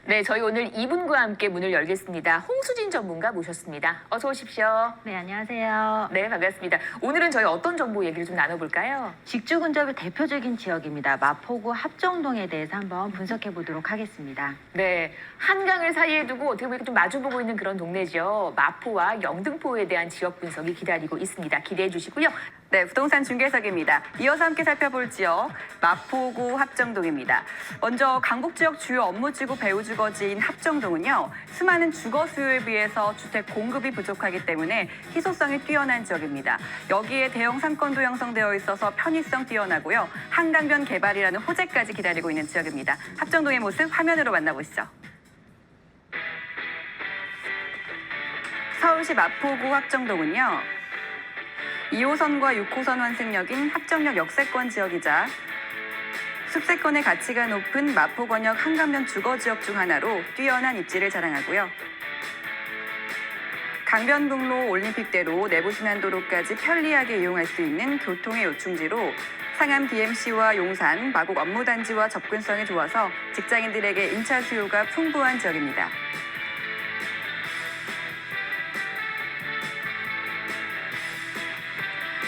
네, 저희 오늘 이분과 함께 문을 열겠습니다. 홍수진 전문가 모셨습니다. 어서 오십시오. 네, 안녕하세요. 네, 반갑습니다. 오늘은 저희 어떤 정보 얘기를 좀 나눠볼까요? 직주근접의 대표적인 지역입니다. 마포구 합정동에 대해서 한번 분석해 보도록 하겠습니다. 네, 한강을 사이에 두고 어떻게 보면 좀 마주보고 있는 그런 동네죠. 마포와 영등포에 대한 지역 분석이 기다리고 있습니다. 기대해 주시고요. 네, 부동산 중개석입니다. 이어서 함께 살펴볼 지역 마포구 합정동입니다. 먼저 강북 지역 주요 업무지구 배후주거지인 합정동은요. 수많은 주거 수요에 비해서 주택 공급이 부족하기 때문에 희소성이 뛰어난 지역입니다. 여기에 대형 상권도 형성되어 있어서 편의성 뛰어나고요. 한강변 개발이라는 호재까지 기다리고 있는 지역입니다. 합정동의 모습 화면으로 만나보시죠. 서울시 마포구 합정동은요. 2호선과 6호선 환승역인 합정역 역세권 지역이자 숲세권의 가치가 높은 마포권역 한강변 주거지역 중 하나로 뛰어난 입지를 자랑하고요. 강변북로 올림픽대로 내부순환도로까지 편리하게 이용할 수 있는 교통의 요충지로 상암 DMC와 용산, 마곡 업무단지와 접근성이 좋아서 직장인들에게 임차 수요가 풍부한 지역입니다.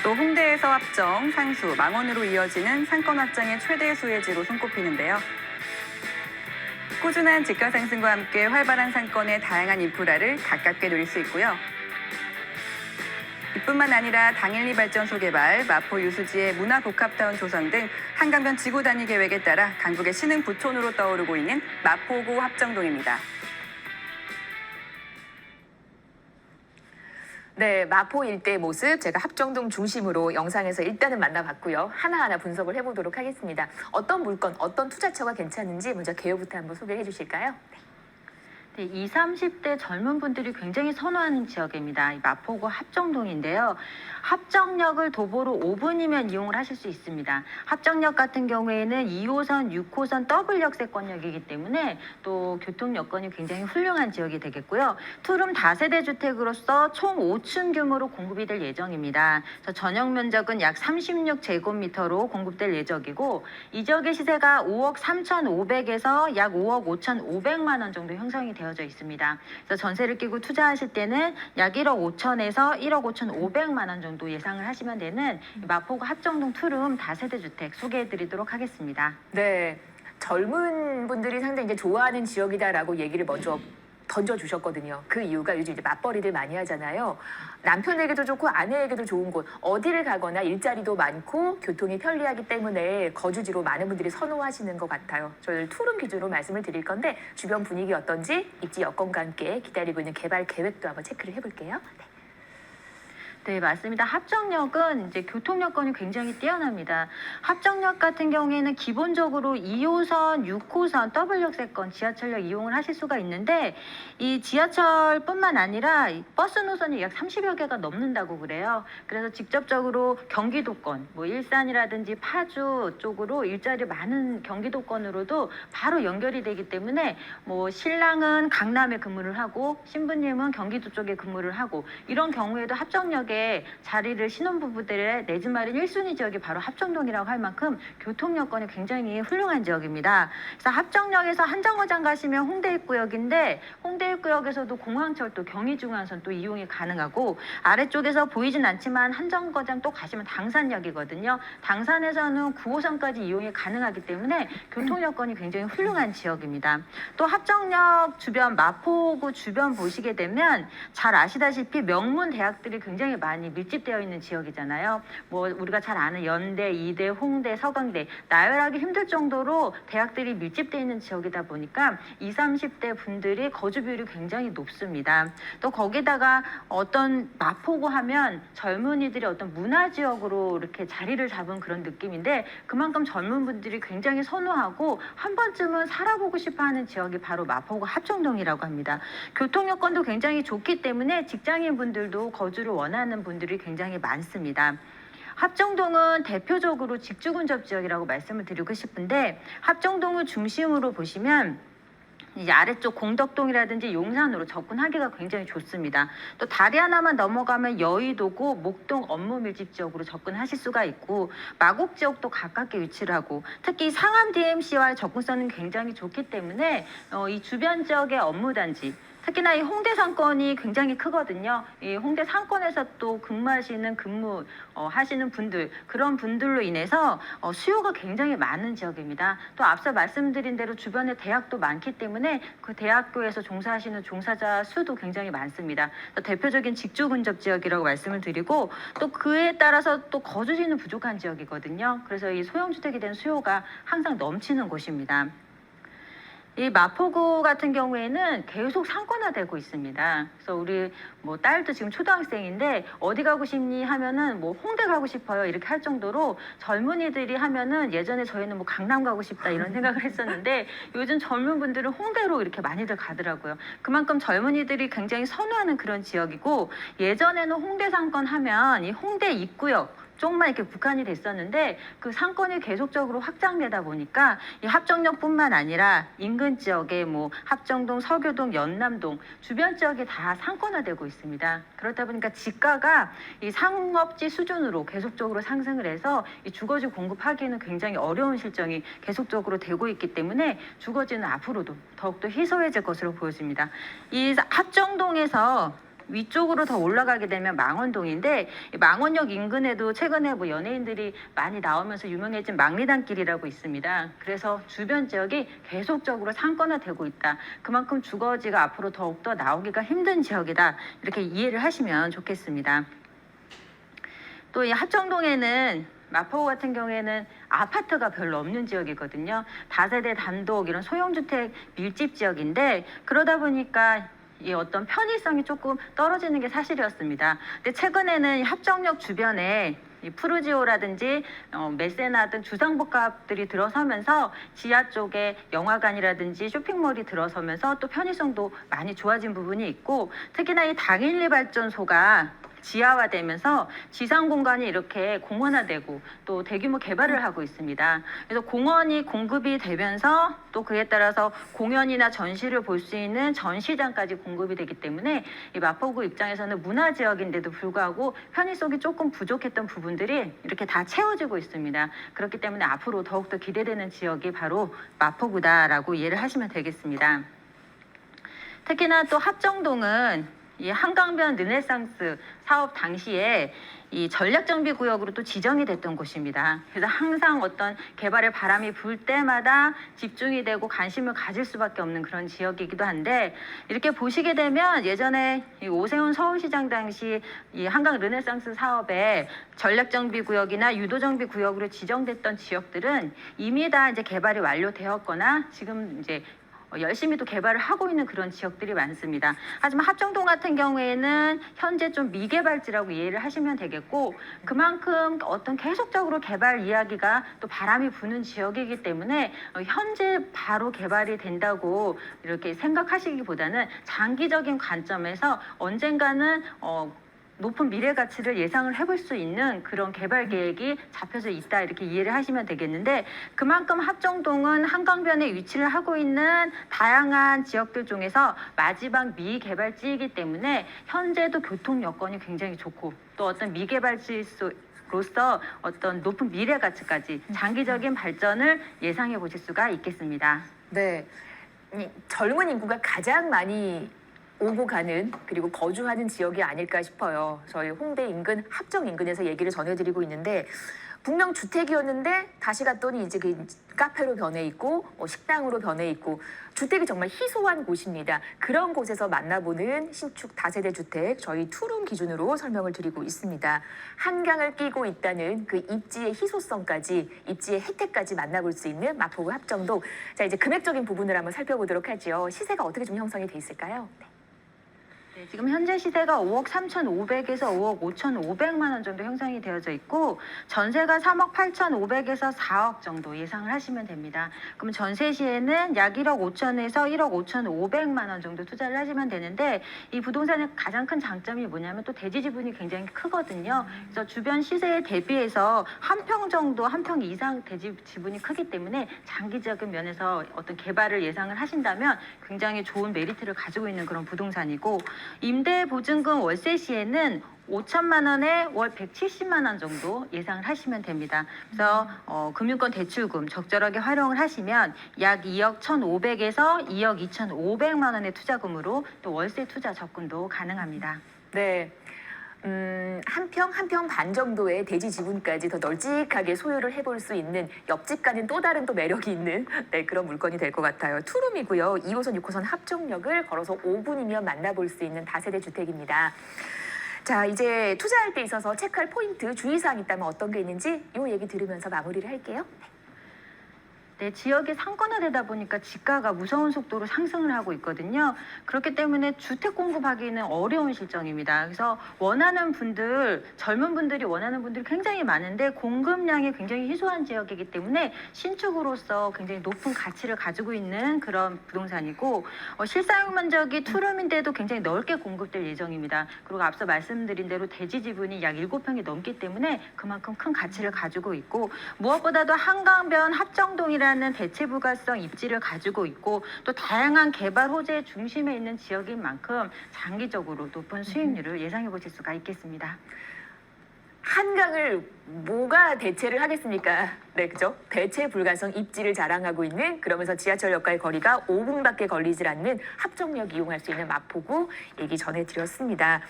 또 홍대에서 합정, 상수, 망원으로 이어지는 상권 확장의 최대 수혜지로 손꼽히는데요. 꾸준한 집가 상승과 함께 활발한 상권의 다양한 인프라를 가깝게 누릴 수 있고요. 이뿐만 아니라 당일리 발전소 개발, 마포 유수지의 문화복합타운 조성 등 한강변 지구 단위 계획에 따라 강북의 신흥 부촌으로 떠오르고 있는 마포구 합정동입니다. 네, 마포 일대의 모습 제가 합정동 중심으로 영상에서 일단은 만나봤고요. 하나하나 분석을 해보도록 하겠습니다. 어떤 물건, 어떤 투자처가 괜찮은지 먼저 개요부터 한번 소개해 주실까요? 네, 20, 30대 젊은 분들이 굉장히 선호하는 지역입니다. 이 마포구 합정동인데요. 합정역을 도보로 5분이면 이용을 하실 수 있습니다. 합정역 같은 경우에는 2호선, 6호선 더블 역세권역이기 때문에 또 교통 여건이 굉장히 훌륭한 지역이 되겠고요. 투룸 다세대 주택으로서 총 5층 규모로 공급이 될 예정입니다. 그래서 전용 면적은 약 36제곱미터로 공급될 예정이고 이 지역의 시세가 5억 3,500에서 약 5억 5,500만 원 정도 형성이 되어져 있습니다. 그래서 전세를 끼고 투자하실 때는 약 1억 5천에서 1억 5,500만 원 정도 예상을 하시면 되는 마포구 합정동 투룸 다세대 주택 소개해드리도록 하겠습니다. 네, 젊은 분들이 상당히 이제 좋아하는 지역이다라고 얘기를 먼저 던져주셨거든요. 그 이유가 요즘 이제 맞벌이들 많이 하잖아요. 남편에게도 좋고 아내에게도 좋은 곳, 어디를 가거나 일자리도 많고 교통이 편리하기 때문에 거주지로 많은 분들이 선호하시는 것 같아요. 저희 투룸 기준으로 말씀을 드릴 건데 주변 분위기 어떤지 입지 여건과 함께 기다리고 있는 개발 계획도 한번 체크를 해볼게요. 네. 네, 맞습니다. 합정역은 이제 교통 여건이 굉장히 뛰어납니다. 합정역 같은 경우에는 기본적으로 2호선, 6호선 더블 역세권 지하철역 이용을 하실 수가 있는데 이 지하철뿐만 아니라 버스 노선이 약 30여 개가 넘는다고 그래요. 그래서 직접적으로 경기도권, 뭐 일산이라든지 파주 쪽으로 일자리 많은 경기도권으로도 바로 연결이 되기 때문에 뭐 신랑은 강남에 근무를 하고 신부님은 경기도 쪽에 근무를 하고 이런 경우에도 합정역에 자리를 신혼부부들의 내 집 마련 1순위 지역이 바로 합정동이라고 할 만큼 교통 여건이 굉장히 훌륭한 지역입니다. 그래서 합정역에서 한정거장 가시면 홍대입구역인데 홍대입구역에서도 공항철도 경의중앙선 또 이용이 가능하고 아래쪽에서 보이진 않지만 한정거장 또 가시면 당산역이거든요. 당산에서는 9호선까지 이용이 가능하기 때문에 교통 여건이 굉장히 훌륭한 지역입니다. 또 합정역 주변 마포구 주변 보시게 되면 잘 아시다시피 명문 대학들이 굉장히 많이 밀집되어 있는 지역이잖아요. 뭐 우리가 잘 아는 연대, 이대, 홍대, 서강대 나열하기 힘들 정도로 대학들이 밀집되어 있는 지역이다 보니까 20, 30대 분들이 거주 비율이 굉장히 높습니다. 또 거기다가 어떤 마포구 하면 젊은이들이 어떤 문화 지역으로 이렇게 자리를 잡은 그런 느낌인데 그만큼 젊은 분들이 굉장히 선호하고 한 번쯤은 살아보고 싶어하는 지역이 바로 마포구 합정동이라고 합니다. 교통 여건도 굉장히 좋기 때문에 직장인 분들도 거주를 원하는 분들이 굉장히 많습니다. 합정동은 대표적으로 직주근접 지역이라고 말씀을 드리고 싶은데 합정동을 중심으로 보시면 이제 아래쪽 공덕동이라든지 용산으로 접근하기가 굉장히 좋습니다. 또 다리 하나만 넘어가면 여의도고 목동 업무 밀집 지역으로 접근하실 수가 있고 마곡 지역도 가깝게 위치를 하고 특히 상암 DMC와의 접근성은 굉장히 좋기 때문에 이 주변 지역의 업무 단지 특히나 이 홍대 상권이 굉장히 크거든요. 이 홍대 상권에서 또 근무하시는 하시는 분들 그런 분들로 인해서 수요가 굉장히 많은 지역입니다. 또 앞서 말씀드린 대로 주변에 대학도 많기 때문에 그 대학교에서 종사하시는 종사자 수도 굉장히 많습니다. 대표적인 직주 근접 지역이라고 말씀을 드리고 또 그에 따라서 또 거주지는 부족한 지역이거든요. 그래서 이 소형주택에 대한 수요가 항상 넘치는 곳입니다. 이 마포구 같은 경우에는 계속 상권화되고 있습니다. 그래서 우리 뭐 딸도 지금 초등학생인데 어디 가고 싶니 하면은 뭐 홍대 가고 싶어요 이렇게 할 정도로 젊은이들이 하면은 예전에 저희는 뭐 강남 가고 싶다 이런 생각을 했었는데 요즘 젊은 분들은 홍대로 이렇게 많이들 가더라고요. 그만큼 젊은이들이 굉장히 선호하는 그런 지역이고 예전에는 홍대 상권 하면 이 홍대 입구역 쪽만 이렇게 국한이 됐었는데 그 상권이 계속적으로 확장되다 보니까 이 합정역뿐만 아니라 인근 지역에 뭐 합정동, 서교동, 연남동 주변 지역이 다 상권화되고 있습니다. 그렇다 보니까 지가가 이 상업지 수준으로 계속적으로 상승을 해서 이 주거지 공급하기에는 굉장히 어려운 실정이 계속적으로 되고 있기 때문에 주거지는 앞으로도 더욱더 희소해질 것으로 보여집니다. 이 합정동에서 위쪽으로 더 올라가게 되면 망원동인데 망원역 인근에도 최근에 뭐 연예인들이 많이 나오면서 유명해진 망리단길이라고 있습니다. 그래서 주변 지역이 계속적으로 상권화되고 있다. 그만큼 주거지가 앞으로 더욱더 나오기가 힘든 지역이다. 이렇게 이해를 하시면 좋겠습니다. 또 이 합정동에는 마포구 같은 경우에는 아파트가 별로 없는 지역이거든요. 다세대 단독 이런 소형주택 밀집 지역인데 그러다 보니까 이 어떤 편의성이 조금 떨어지는 게 사실이었습니다. 근데 최근에는 합정역 주변에 이 푸르지오라든지 메세나 등 주상복합들이 들어서면서 지하 쪽에 영화관이라든지 쇼핑몰이 들어서면서 또 편의성도 많이 좋아진 부분이 있고 특히나 이 당일리 발전소가 지하화되면서 지상 공간이 이렇게 공원화되고 또 대규모 개발을 하고 있습니다. 그래서 공원이 공급이 되면서 또 그에 따라서 공연이나 전시를 볼 수 있는 전시장까지 공급이 되기 때문에 이 마포구 입장에서는 문화 지역인데도 불구하고 편의성이 조금 부족했던 부분들이 이렇게 다 채워지고 있습니다. 그렇기 때문에 앞으로 더욱더 기대되는 지역이 바로 마포구다라고 이해를 하시면 되겠습니다. 특히나 또 합정동은 이 한강변 르네상스 사업 당시에 이 전략정비구역으로 또 지정이 됐던 곳입니다. 그래서 항상 어떤 개발의 바람이 불 때마다 집중이 되고 관심을 가질 수밖에 없는 그런 지역이기도 한데 이렇게 보시게 되면 예전에 이 오세훈 서울시장 당시 이 한강 르네상스 사업에 전략정비구역이나 유도정비구역으로 지정됐던 지역들은 이미 다 이제 개발이 완료되었거나 지금 이제 열심히 또 개발을 하고 있는 그런 지역들이 많습니다. 하지만 합정동 같은 경우에는 현재 좀 미개발지라고 이해를 하시면 되겠고 그만큼 어떤 계속적으로 개발 이야기가 또 바람이 부는 지역이기 때문에 현재 바로 개발이 된다고 이렇게 생각하시기보다는 장기적인 관점에서 언젠가는 높은 미래 가치를 예상을 해볼 수 있는 그런 개발 계획이 잡혀져 있다 이렇게 이해를 하시면 되겠는데 그만큼 합정동은 한강변에 위치를 하고 있는 다양한 지역들 중에서 마지막 미개발지이기 때문에 현재도 교통 여건이 굉장히 좋고 또 어떤 미개발지로서 어떤 높은 미래 가치까지 장기적인 발전을 예상해 보실 수가 있겠습니다. 네, 이 젊은 인구가 가장 많이 오고 가는 그리고 거주하는 지역이 아닐까 싶어요. 저희 홍대 인근 합정 인근에서 얘기를 전해드리고 있는데 분명 주택이었는데 다시 갔더니 이제 그 카페로 변해 있고 식당으로 변해 있고 주택이 정말 희소한 곳입니다. 그런 곳에서 만나보는 신축 다세대 주택 저희 투룸 기준으로 설명을 드리고 있습니다. 한강을 끼고 있다는 그 입지의 희소성까지 입지의 혜택까지 만나볼 수 있는 마포구 합정동. 자 이제 금액적인 부분을 한번 살펴보도록 하죠. 시세가 어떻게 좀 형성이 돼 있을까요? 네. 네, 네, 지금 현재 시세가 5억 3,500에서 5억 5,500만 원 정도 형성이 되어져 있고 전세가 3억 8,500에서 4억 정도 예상을 하시면 됩니다. 그럼 전세 시에는 약 1억 5천에서 1억 5,500만 원 정도 투자를 하시면 되는데 이 부동산의 가장 큰 장점이 뭐냐면 또 대지 지분이 굉장히 크거든요. 그래서 주변 시세에 대비해서 한 평 정도, 한 평 이상 대지 지분이 크기 때문에 장기적인 면에서 어떤 개발을 예상을 하신다면 굉장히 좋은 메리트를 가지고 있는 그런 부동산이고 임대 보증금 월세 시에는 5천만 원에 월 170만 원 정도 예상을 하시면 됩니다. 그래서 금융권 대출금 적절하게 활용을 하시면 약 2억 1,500에서 2억 2,500만 원의 투자금으로 또 월세 투자 접근도 가능합니다. 네. 한 평 반 정도의 대지 지분까지 더 널찍하게 소유를 해볼 수 있는 옆집과는 또 다른 또 매력이 있는 네, 그런 물건이 될 것 같아요. 투룸이고요. 2호선, 6호선 합정역을 걸어서 5분이면 만나볼 수 있는 다세대 주택입니다. 자, 이제 투자할 때 있어서 체크할 포인트, 주의사항 있다면 어떤 게 있는지 이 얘기 들으면서 마무리를 할게요. 네, 지역이 상권화되다 보니까 지가가 무서운 속도로 상승을 하고 있거든요. 그렇기 때문에 주택 공급하기는 어려운 실정입니다. 그래서 원하는 분들, 젊은 분들이 원하는 분들이 굉장히 많은데 공급량이 굉장히 희소한 지역이기 때문에 신축으로서 굉장히 높은 가치를 가지고 있는 그런 부동산이고 실사용 면적이 투룸인데도 굉장히 넓게 공급될 예정입니다. 그리고 앞서 말씀드린 대로 대지 지분이 약 7평이 넘기 때문에 그만큼 큰 가치를 가지고 있고 무엇보다도 한강변 합정동이라는 대체 부가성 입지를 가지고 있고 또 다양한 개발 호재 중심에 있는 지역인 만큼 장기적으로 높은 수익률을 예상해 보실 수가 있겠습니다. 한강을 뭐가 대체를 하겠습니까? 네, 그죠? 대체 불가성 입지를 자랑하고 있는 그러면서 지하철역과의 거리가 5분밖에 걸리질 않는 합정역 이용할 수 있는 마포구 얘기 전해드렸습니다.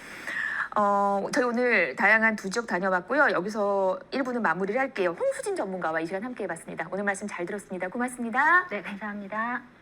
저희 오늘 다양한 두 지역 다녀봤고요. 여기서 1부는 마무리를 할게요. 홍수진 전문가와 이 시간 함께 해봤습니다. 오늘 말씀 잘 들었습니다. 고맙습니다. 네, 감사합니다.